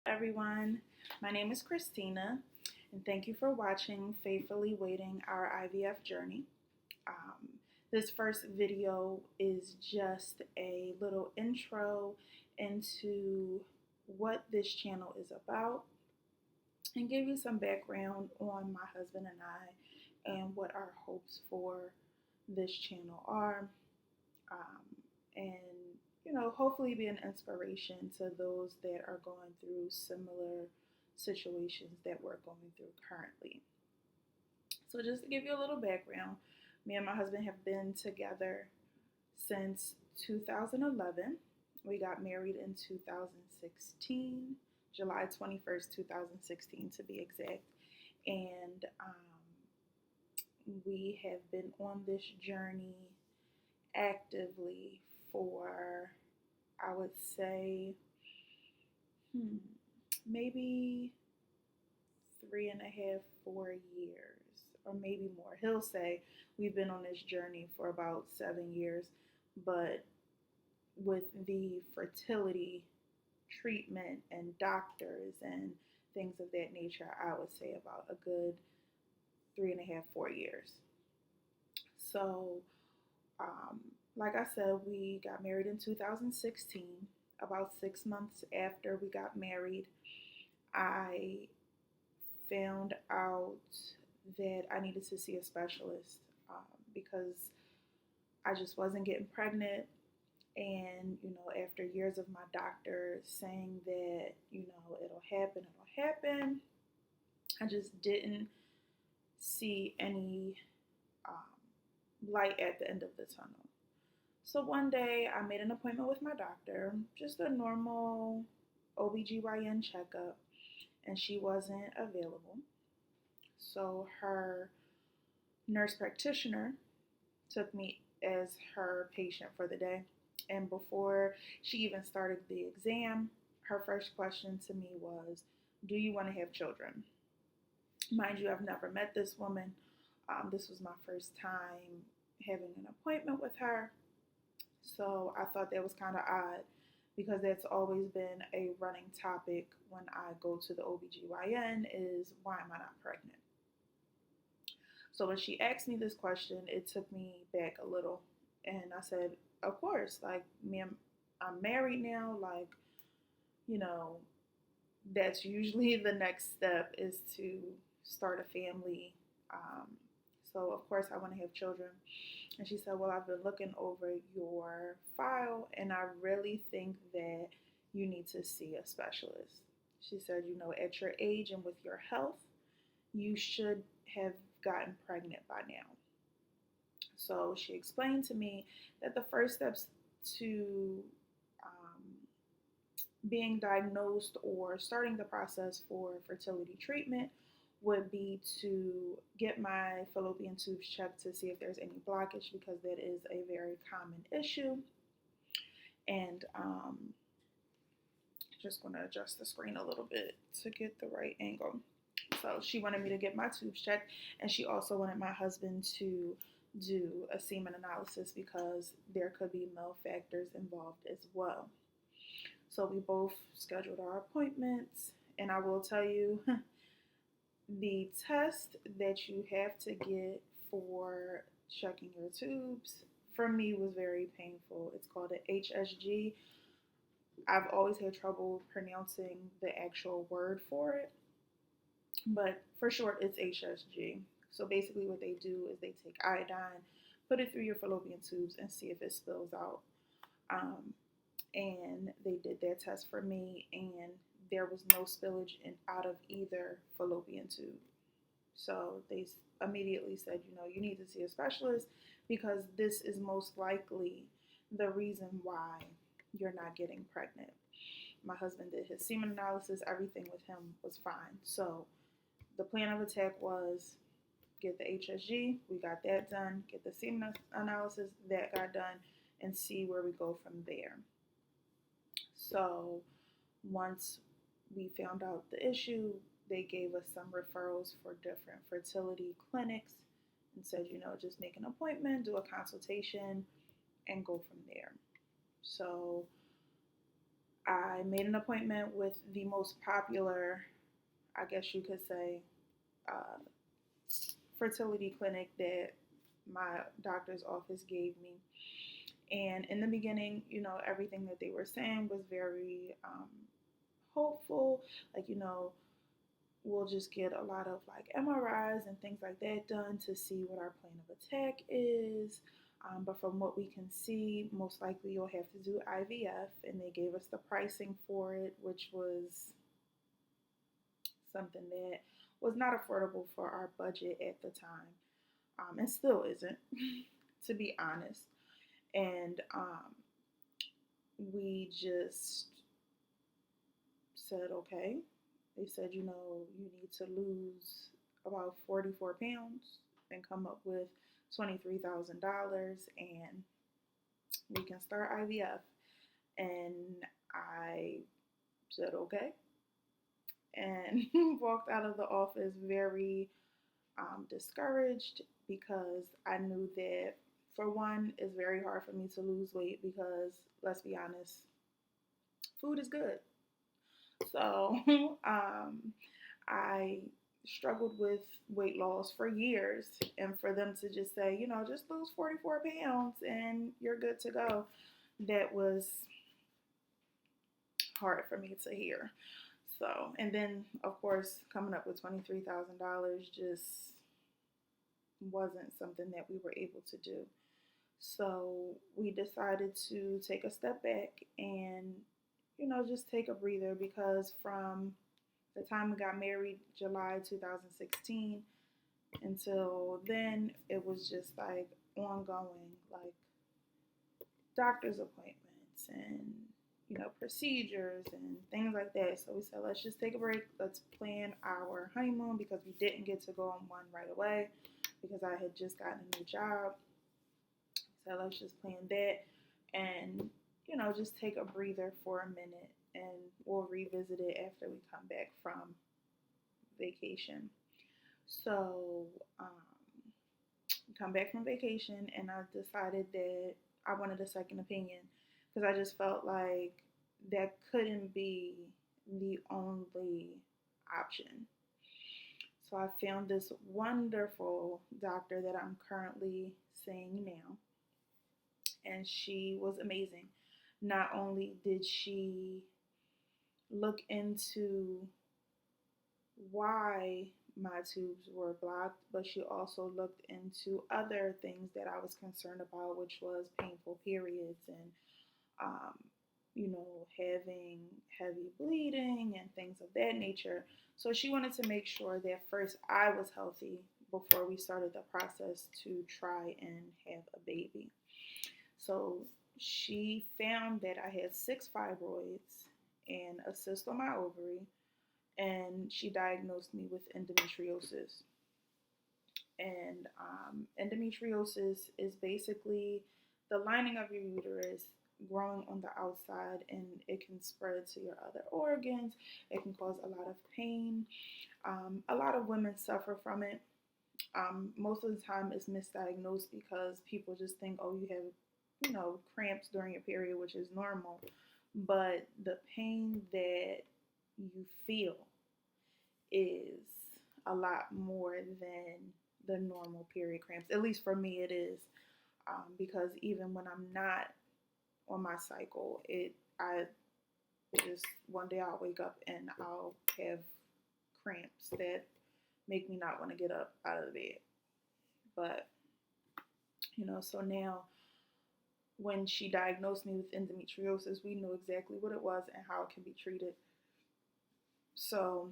Everyone. My name is Christina, and thank you for watching Faithfully Waiting Our IVF Journey. Um, this first video is just a little intro into what this channel is about and give you some background on my husband and I and what our hopes for this channel are. And hopefully be an inspiration to those that are going through similar situations that we're going through currently. So, just to give you a little background, me and my husband have been together since 2011. We got married in 2016, July 21st, 2016 to be exact. And we have been on this journey actively for, I would say, maybe 3.5, 4 years, or maybe more. He'll say we've been on this journey for about 7 years, but with the fertility treatment and doctors and things of that nature, I would say about a good 3.5, 4 years. So, um, like I said, we got married in 2016. About 6 months after we got married, I found out that I needed to see a specialist because I just wasn't getting pregnant. And, after years of my doctor saying that, it'll happen, I just didn't see any light at the end of the tunnel. So one day I made an appointment with my doctor, just a normal OBGYN checkup, and she wasn't available. So her nurse practitioner took me as her patient for the day. And before she even started the exam, her first question to me was, "Do you want to have children?" Mind you, I've never met this woman. This was my first time having an appointment with her. So I thought that was kind of odd because that's always been a running topic when I go to the OBGYN is, why am I not pregnant? So when she asked me this question, it took me back a little. And I said, of course, like, I'm married now. Like, you know, that's usually the next step is to start a family. So, of course, I want to have children. And she said, well, I've been looking over your file, and I really think that you need to see a specialist. She said, at your age and with your health, you should have gotten pregnant by now. So she explained to me that the first steps to being diagnosed or starting the process for fertility treatment would be to get my fallopian tubes checked to see if there's any blockage, because that is a very common issue. And just going to adjust the screen a little bit to get the right angle. So she wanted me to get my tubes checked, and she also wanted my husband to do a semen analysis because there could be male factors involved as well. So we both scheduled our appointments, and I will tell you, the test that you have to get for checking your tubes for me was very painful. It's called an HSG. I've always had trouble pronouncing the actual word for it, but for short, it's HSG. So basically, what they do is they take iodine, put it through your fallopian tubes, and see if it spills out. And they did that test for me, and there was no spillage out of either fallopian tube. So they immediately said, you need to see a specialist because this is most likely the reason why you're not getting pregnant. My husband did his semen analysis. Everything with him was fine. So the plan of attack was get the HSG. We got that done. Get the semen analysis. That got done. And see where we go from there. So once we found out the issue, they gave us some referrals for different fertility clinics and said, just make an appointment, do a consultation, and go from there. So I made an appointment with the most popular, I guess you could say, uh, fertility clinic that my doctor's office gave me. And in the beginning, everything that they were saying was very hopeful. Like, we'll just get a lot of like MRIs and things like that done to see what our plan of attack is. But from what we can see, most likely you'll have to do IVF. And they gave us the pricing for it, which was something that was not affordable for our budget at the time, and still isn't, to be honest. And we just said, okay. They said, you need to lose about 44 pounds and come up with $23,000 and we can start IVF. And I said, okay. And walked out of the office very discouraged because I knew that, for one, it's very hard for me to lose weight because, let's be honest, food is good. So I struggled with weight loss for years, and for them to just say, just lose 44 pounds and you're good to go, that was hard for me to hear. So, and then of course, coming up with $23,000 just wasn't something that we were able to do. So we decided to take a step back and, just take a breather, because from the time we got married, July 2016, until then, it was just like ongoing, like doctor's appointments and, procedures and things like that. So we said, let's just take a break. Let's plan our honeymoon, because we didn't get to go on one right away because I had just gotten a new job. So let's just plan that and, just take a breather for a minute, and we'll revisit it after we come back from vacation. So, come back from vacation, and I decided that I wanted a second opinion, because I just felt like that couldn't be the only option. So I found this wonderful doctor that I'm currently seeing now, and she was amazing. Not only did she look into why my tubes were blocked, but she also looked into other things that I was concerned about, which was painful periods and, having heavy bleeding and things of that nature. So she wanted to make sure that first I was healthy before we started the process to try and have a baby. So she found that I had 6 fibroids and a cyst on my ovary, and she diagnosed me with endometriosis. And endometriosis is basically the lining of your uterus growing on the outside, and it can spread to your other organs. It can cause a lot of pain. A lot of women suffer from it. Most of the time it's misdiagnosed because people just think, oh, you have, cramps during your period, which is normal. But the pain that you feel is a lot more than the normal period cramps. At least for me, it is. Because even when I'm not on my cycle, I just one day I'll wake up and I'll have cramps that make me not want to get up out of the bed. But so now when she diagnosed me with endometriosis, we knew exactly what it was and how it can be treated. So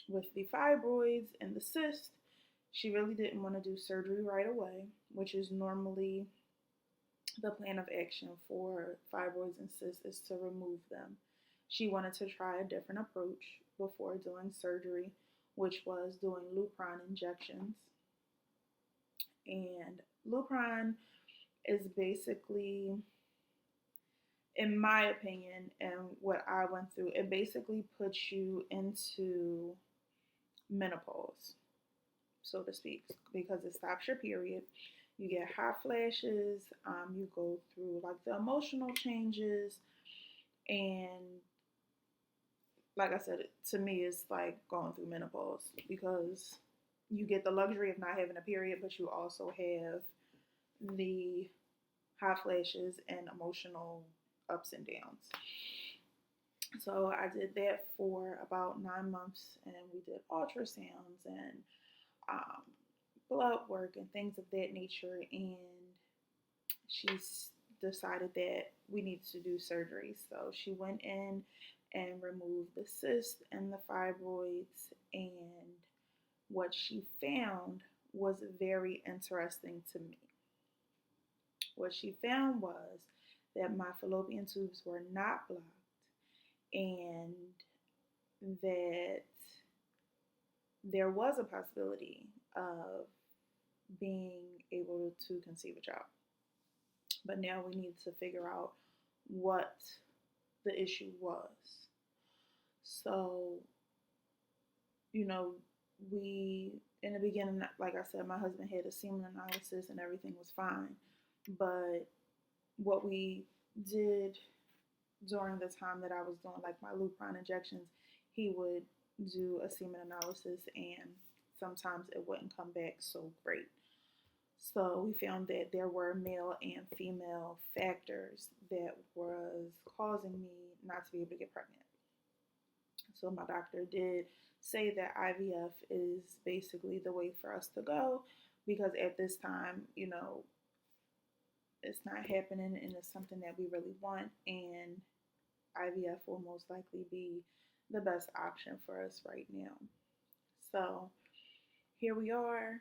with the fibroids and the cyst, she really didn't want to do surgery right away, which is normally the plan of action for fibroids and cysts, is to remove them. She wanted to try a different approach before doing surgery, which was doing Lupron injections. And Lupron is basically, in my opinion, and what I went through, it basically puts you into menopause, so to speak, because it stops your period. You get hot flashes, you go through like the emotional changes, And like I said, to me, it's like going through menopause because you get the luxury of not having a period, but you also have the hot flashes and emotional ups and downs. So I did that for about 9 months, and we did ultrasounds and um, blood work and things of that nature. And she's decided that we needed to do surgery. So she went in and removed the cyst and the fibroids. And what she found was very interesting to me. What she found was that my fallopian tubes were not blocked and that there was a possibility of being able to conceive a child. But now we need to figure out what the issue was. So, you know, we, in the beginning, like I said, my husband had a semen analysis and everything was fine. But what we did during the time that I was doing like my Lupron injections, he would do a semen analysis and sometimes it wouldn't come back so great. So we found that there were male and female factors that was causing me not to be able to get pregnant. So my doctor did say that IVF is basically the way for us to go because at this time, it's not happening and it's something that we really want, and IVF will most likely be the best option for us right now. So here we are.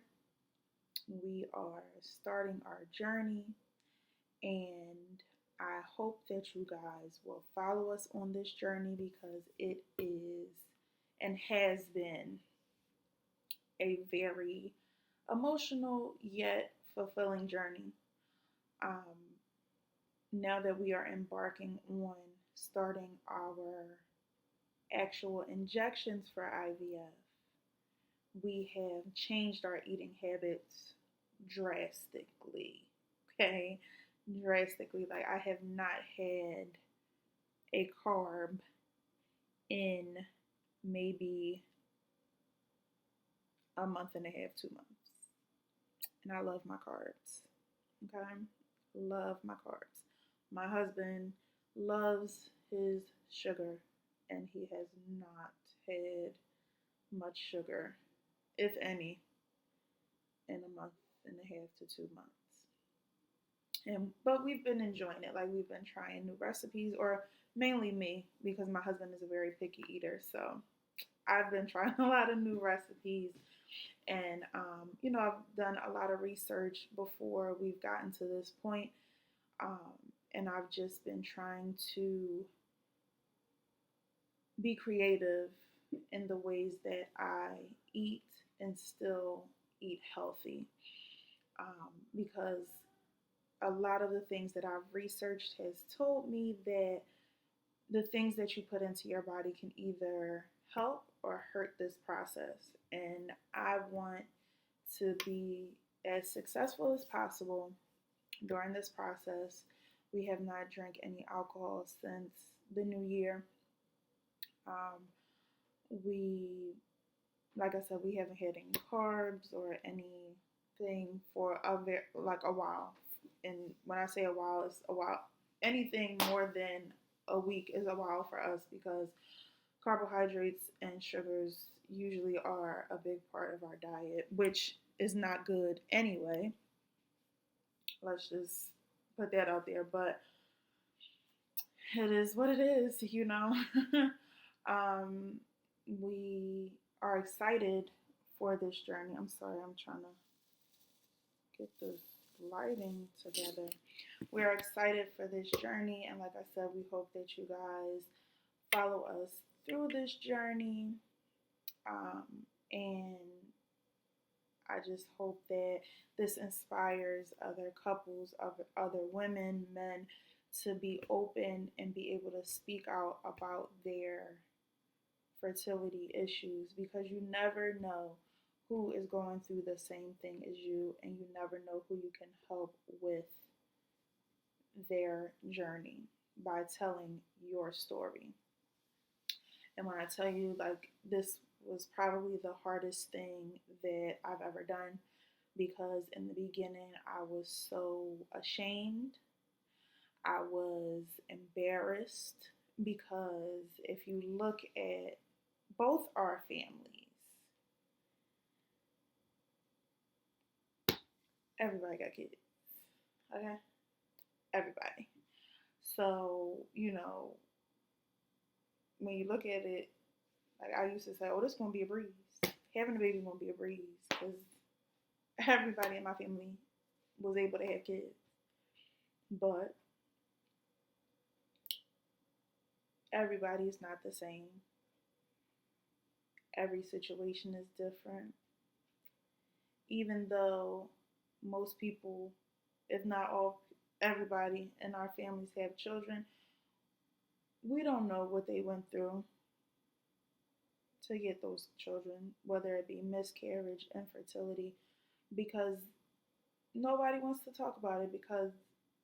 We are starting our journey, and I hope that you guys will follow us on this journey because it is and has been a very emotional yet fulfilling journey. Um, Now that we are embarking on starting our actual injections for IVF, we have changed our eating habits drastically. Okay? Drastically. Like, I have not had a carb in maybe a month and a half, 2 months. And I love my carbs. Okay? Love my carbs. My husband loves his sugar, and he has not had much sugar, if any, in a month and a half to 2 months. But we've been enjoying it. Like, we've been trying new recipes, or mainly me, because my husband is a very picky eater. So I've been trying a lot of new recipes, and I've done a lot of research before we've gotten to this point. And I've just been trying to be creative in the ways that I eat and still eat healthy. Because a lot of the things that I've researched has told me that the things that you put into your body can either help or hurt this process. And I want to be as successful as possible during this process. We have not drank any alcohol since the new year. Um, we, like I said, we haven't had any carbs or anything for a while. And when I say a while, it's a while. Anything more than a week is a while for us because carbohydrates and sugars usually are a big part of our diet, which is not good anyway. Let's just put that out there. But it is what it is. um, we are excited for this journey. I'm sorry, I'm trying to get this lighting together. We're excited for this journey, and like I said, we hope that you guys follow us through this journey. And I just hope that this inspires other couples, other women, men to be open and be able to speak out about their fertility issues because you never know who is going through the same thing as you, and you never know who you can help with their journey. by telling your story. And when I tell you, like, this was probably the hardest thing that I've ever done, because in the beginning I was so ashamed. I was embarrassed because if you look at both our families, everybody got kids. Okay? Everybody. So, when you look at it, like I used to say, oh, this is going to be a breeze. Having a baby is going to be a breeze because everybody in my family was able to have kids. But everybody is not the same. Every situation is different. Even though most people, if not all, everybody in our families have children, we don't know what they went through to get those children, whether it be miscarriage, infertility, because nobody wants to talk about it because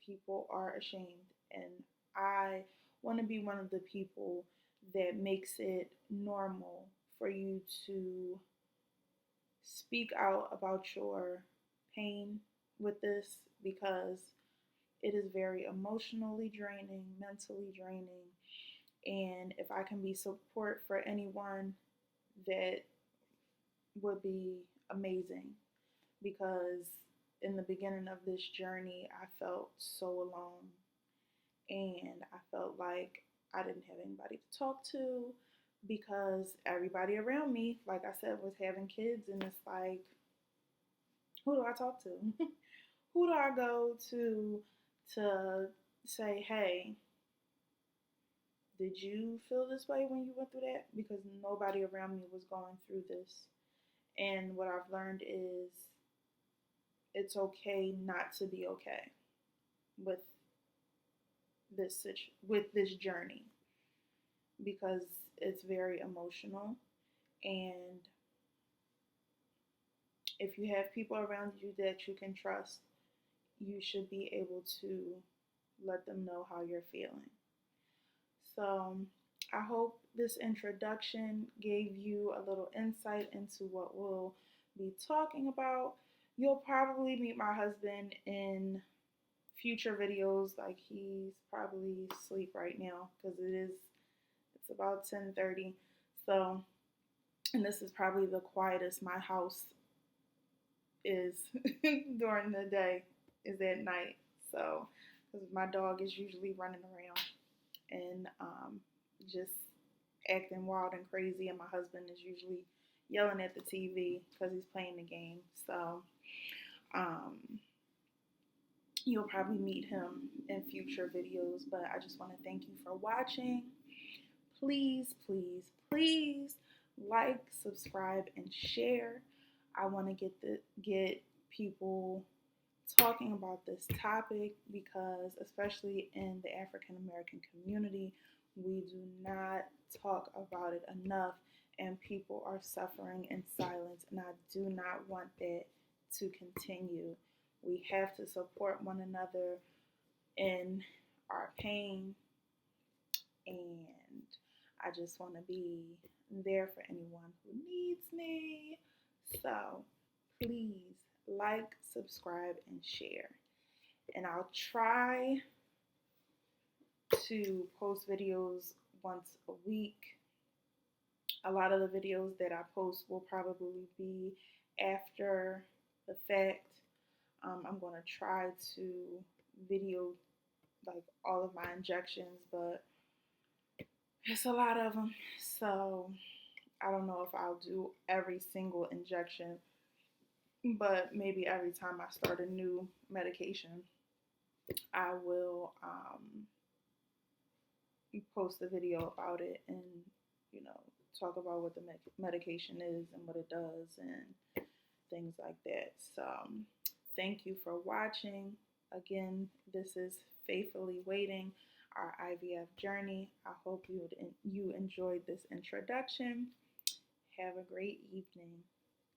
people are ashamed. And I want to be one of the people that makes it normal for you to speak out about your pain with this, because it is very emotionally draining, mentally draining. And if I can be support for anyone, that would be amazing, because in the beginning of this journey, I felt so alone, and I felt like I didn't have anybody to talk to, because everybody around me, like I said, was having kids, and it's like, who do I talk to? Who do I go to say, hey, did you feel this way when you went through that? Because nobody around me was going through this. And what I've learned is it's okay not to be okay with this journey, because it's very emotional. And if you have people around you that you can trust, you should be able to let them know how you're feeling. So I hope this introduction gave you a little insight into what we'll be talking about. You'll probably meet my husband in future videos. Like, he's probably asleep right now because it's about 10:30. So, and this is probably the quietest my house is during the day, is at night. So, because my dog is usually running around and just acting wild and crazy, and my husband is usually yelling at the TV because he's playing the game. So um, you'll probably meet him in future videos, but I just want to thank you for watching. Please, please, please like, subscribe, and share. I want to get people talking about this topic, because especially in the African American community, we do not talk about it enough, and people are suffering in silence, and I do not want that to continue. We have to support one another in our pain, and I just want to be there for anyone who needs me. So please like, subscribe, and share. And I'll try to post videos once a week. A lot of the videos that I post will probably be after the fact. I'm going to try to video like all of my injections, but it's a lot of them. So I don't know if I'll do every single injection, but maybe every time I start a new medication, I will post a video about it, and talk about what the medication is and what it does and things like that. So thank you for watching. Again, this is Faithfully Waiting, our IVF journey. I hope you enjoyed this introduction. Have a great evening.